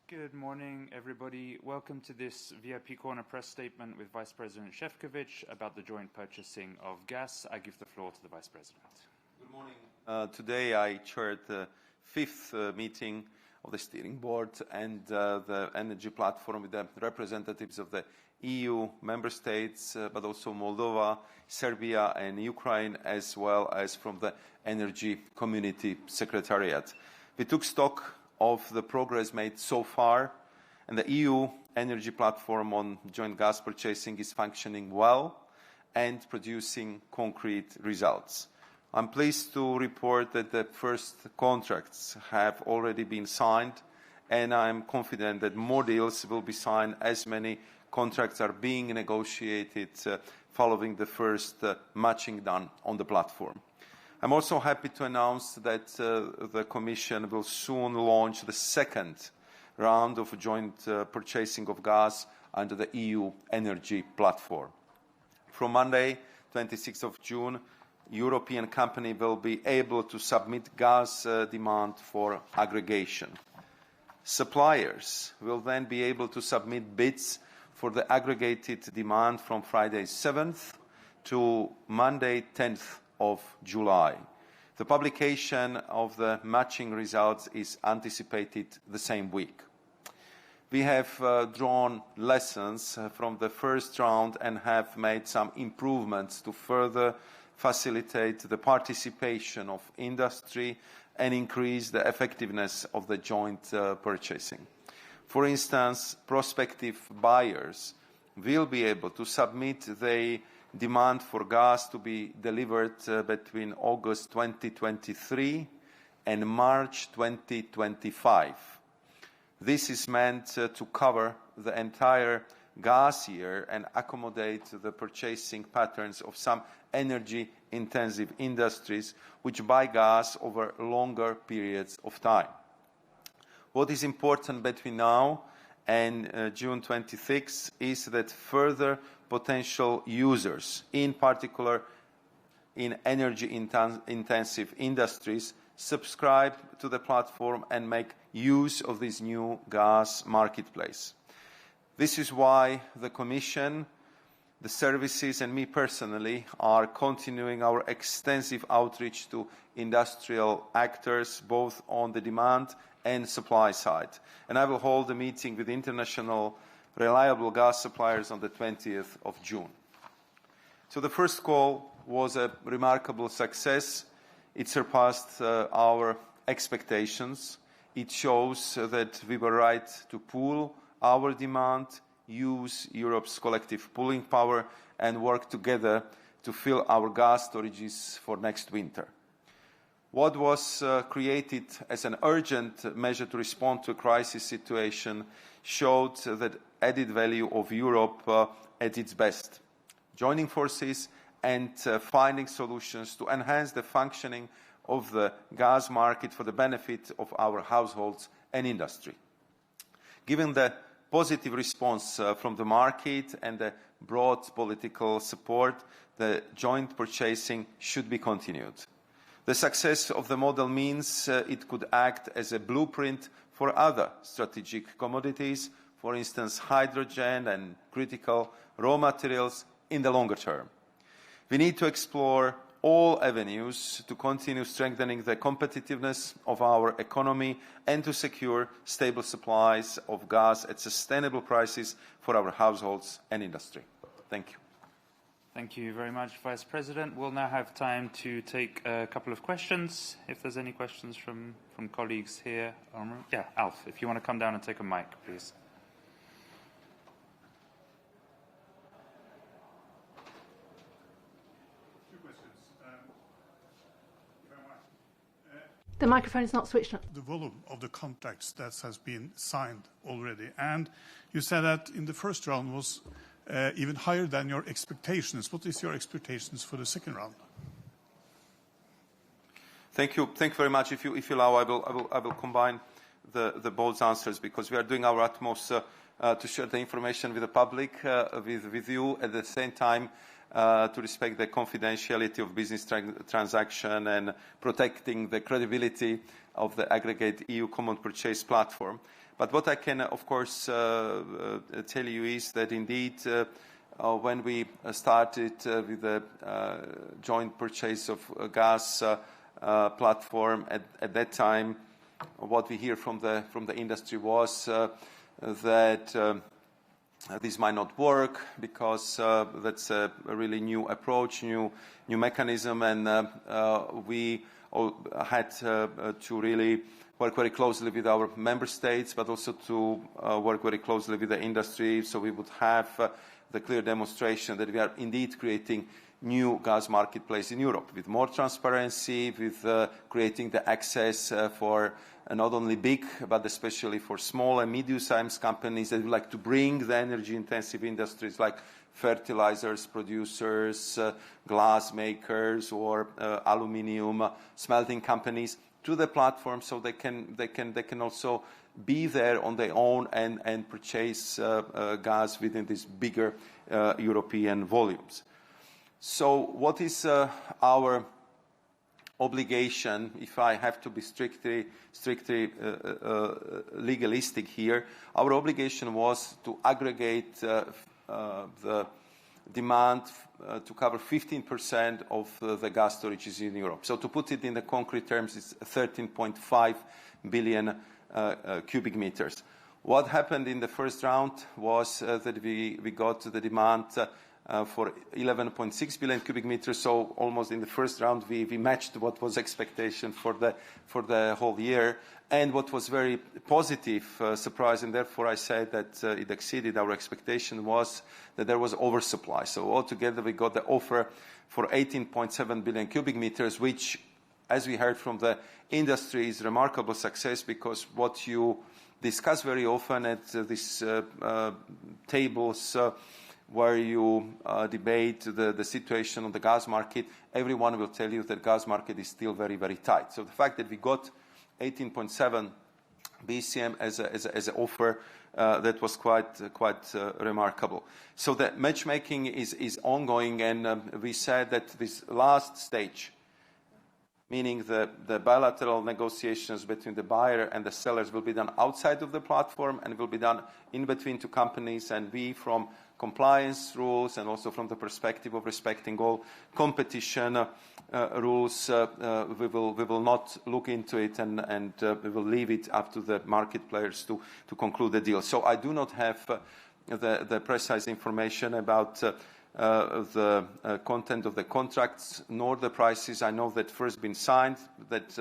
Good morning, everybody. Welcome to this VIP Corner press statement with Vice President ŠEFČOVIČ about the joint purchasing of gas. I give the floor to the Vice President. Good morning. Today I chaired the fifth meeting of the steering board and the energy platform with the representatives of the EU member states, but also Moldova, Serbia and Ukraine, as well as from the Energy Community Secretariat. We took stock of the progress made so far, and the EU energy platform on joint gas purchasing is functioning well and producing concrete results. I'm pleased to report that the first contracts have already been signed, and I'm confident that more deals will be signed as many contracts are being negotiated following the first matching done on the platform. I'm also happy to announce that the Commission will soon launch the second round of joint purchasing of gas under the EU energy platform. From Monday, 26th of June, European company will be able to submit gas demand for aggregation. Suppliers will then be able to submit bids for the aggregated demand from Friday 7th to Monday 10th of July. The publication of the matching results is anticipated the same week. We have drawn lessons from the first round and have made some improvements to further facilitate the participation of industry and increase the effectiveness of the joint purchasing. For instance, prospective buyers will be able to submit their demand for gas to be delivered between August 2023 and March 2025. This is meant to cover the entire gas year and accommodate the purchasing patterns of some energy-intensive industries which buy gas over longer periods of time. What is important between now and June 26 is that further potential users, in particular in energy-intensive industries, subscribe to the platform and make use of this new gas marketplace. This is why the Commission, the services and me personally are continuing our extensive outreach to industrial actors, both on the demand and supply side. And I will hold a meeting with international reliable gas suppliers on the 20th of June. So the first call was a remarkable success. It surpassed our expectations. It shows that we were right to pool our demand, use Europe's collective pooling power, and work together to fill our gas storages for next winter. What was created as an urgent measure to respond to a crisis situation showed that added value of Europe at its best, joining forces and finding solutions to enhance the functioning of the gas market for the benefit of our households and industry. Given the positive response from the market and the broad political support, the joint purchasing should be continued. The success of the model means it could act as a blueprint for other strategic commodities, for instance, hydrogen and critical raw materials in the longer term. We need to explore all avenues to continue strengthening the competitiveness of our economy and to secure stable supplies of gas at sustainable prices for our households and industry. Thank you. Thank you very much, Vice President. We'll now have time to take a couple of questions. If there's any questions from colleagues here. Yeah, Alf, if you want to come down and take a mic, please. The microphone is not switched on. The volume of the contracts that has been signed already. And you said that in the first round was even higher than your expectations. What is your expectations for the second round? Thank you very much. If you allow, I will combine the both answers, because we are doing our utmost to share the information with the public, with you. At the same time, to respect the confidentiality of business transaction and protecting the credibility of the aggregate EU common purchase platform. But what I can, of course, tell you is that indeed, when we started with the joint purchase of gas platform at that time, what we hear from the industry was that this might not work because that's a really new approach, new mechanism, and we all had to really work very closely with our member states, but also to work very closely with the industry, so we would have the clear demonstration that we are indeed creating new gas marketplace in Europe with more transparency, with creating the access for not only big, but especially for small and medium-sized companies that would like to bring the energy-intensive industries like fertilizers producers, glass makers, or aluminium smelting companies to the platform, so they can also be there on their own and purchase gas within these bigger European volumes. So what is our obligation, if I have to be strictly legalistic here? Our obligation was to aggregate the demand to cover 15% of the gas storages in Europe. So to put it in the concrete terms, it's 13.5 billion cubic meters. What happened in the first round was that we got the demand for 11.6 billion cubic meters, so almost in the first round we matched what was expectation for the whole year. And what was very positive surprise, and therefore I said that it exceeded our expectation, was that there was oversupply. So altogether we got the offer for 18.7 billion cubic meters, which, as we heard from the industry, is remarkable success, because what you discuss very often at these tables where you debate the situation on the gas market, everyone will tell you that the gas market is still very, very tight. So the fact that we got 18.7 BCM as an offer, that was quite remarkable. So the matchmaking is ongoing, and we said that this last stage, meaning the bilateral negotiations between the buyer and the sellers, will be done outside of the platform and will be done in between two companies, and we, from compliance rules and also from the perspective of respecting all competition rules, we will not look into it, and we will leave it up to the market players to conclude the deal. So I do not have the precise information about the content of the contracts nor the prices. I know that first been signed, that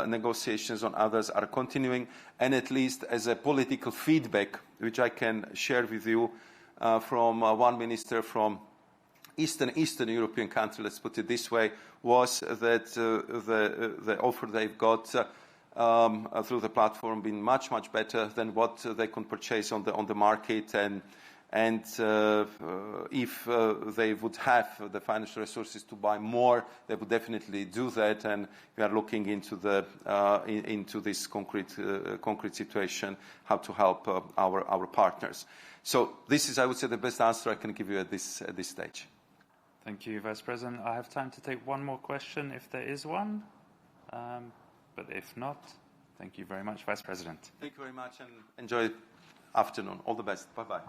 negotiations on others are continuing, and at least as a political feedback, which I can share with you, from one minister from Eastern European country, let's put it this way, was that the offer they've got through the platform been much better than what they can purchase on the market, and if they would have the financial resources to buy more, they would definitely do that. And we are looking into this concrete situation, how to help our partners. So this is, I would say, the best answer I can give you at this stage. Thank you, Vice President. I have time to take one more question if there is one, but if not, thank you very much, Vice President. Thank you very much, and enjoy afternoon. All the best. Bye-bye.